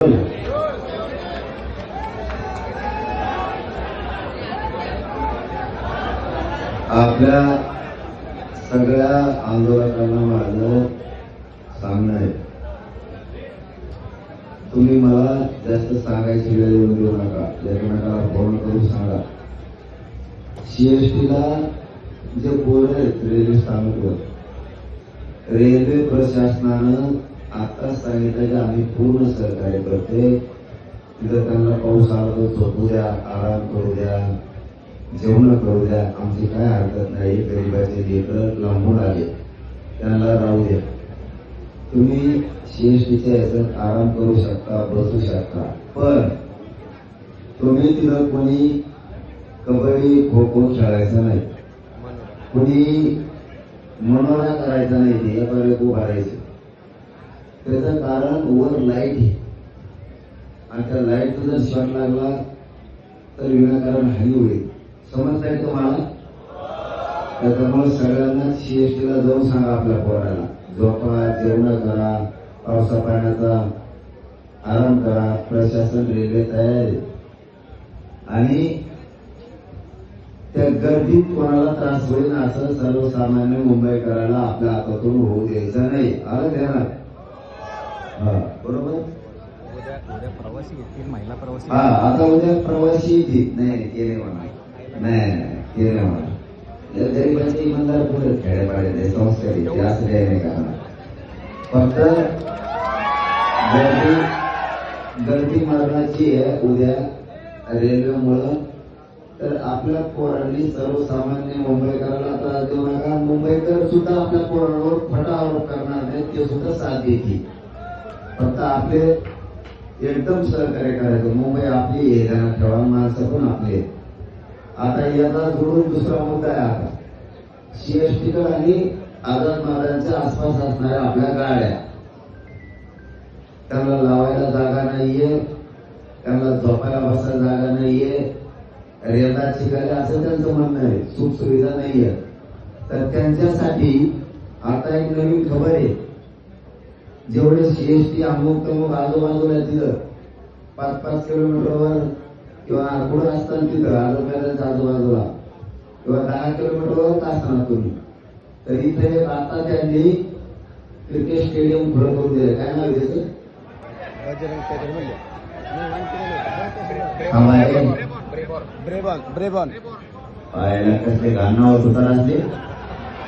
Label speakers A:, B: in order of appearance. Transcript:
A: आपल्या सगळ्या आंदोलकांना माझं सांगणं आहे, तुम्ही मला जास्त सांगायची वेळ येऊन देऊ नका. एकमेकाला फोन करून सांगा. सीएसटीला जे बोर्ड आहेत रेल्वे स्थानकवर, रेल्वे प्रशासनानं आता सांगितलं की आम्ही पूर्ण सहकार्य करते. तिथं त्यांना पाऊस आला तर झोपू द्या, आराम करू द्या, जेवण करू द्या, आमची काय हरकत नाही. गरिबाचे लेकरं लांबून आले, त्यांना राहू द्या. तुम्ही सीएसटीच्या याच्यात आराम करू शकता, बसू शकता, पण तुम्ही तिथं कोणी कबड्डी खो खो खेळायचं नाही, कोणी मनोरा करायचा नाही. ते याकडे उभारायचे. त्याचं कारण वर लाईट आहे आणि त्या लाईटचा जर शॉट लागला तर विनाकारण हानी होईल. समजताय तुम्हाला? त्याच्यामुळे सगळ्यांना सीएसटीला जाऊन सांगा, आपल्या पोराला झोपा, जेवण करा, पावसा पाण्याचा आराम करा. प्रशासन रेल्वे तयार आहे आणि त्या गर्दीत कोणाला त्रास होईल असं सर्वसामान्य मुंबईकराला आपल्या हातातून होऊ द्यायचं नाही. आलं ध्यानात? बरोबर.
B: उद्या प्रवासी येतील, महिला प्रवासी.
A: आता उद्या प्रवासी येतील. नाही केले म्हणा, नाही केले म्हणा. गरीबाचे इमानदार पुढे खेड्यापाड्याचे संस्कारी ते असं काही नाही करणार. फक्त गर्दी मरणाची आहे उद्या रेल्वेमुळं. तर आपल्या पोरांनी सर्वसामान्य मुंबईकराला त्रास देऊ नका. मुंबईकर सुद्धा आपल्या पोरांवर फटा आरोप करणार नाहीत, ते सुद्धा साथ देतील. फक्त आपले एकदम सहकार्य करायचं. मुंबई आपली हे ध्यानात ठेवा, माणसं पण आपले. आता याचा जोडून दुसरा मुद्दा आहे. आता सीएसटीकडे आणि आझाद मैदानाच्या आसपास असणाऱ्या आपल्या गाड्या, त्यांना लावायला जागा नाहीये, त्यांना झोपायला बसायला जागा नाहीये, रेल्वे गाड्या असं त्यांचं म्हणणं आहे, सुख सुविधा नाहीये. तर त्यांच्यासाठी आता एक नवीन खबर आहे. जेवढे सीएसटी अमुक तमुक आजूबाजूला तिथं 5-5 किलोमीटरवर किंवा पुढे असताना तिथं आजूबाजूच्या आजूबाजूला किंवा 10 किलोमीटरवर असताना तुम्ही, तर इथे आता त्यांनी क्रिकेट स्टेडियम खुलं करून दिलं. काय नाव त्याचं?
B: ब्रेबॉन.
A: कसले घाण नाव होतं असले.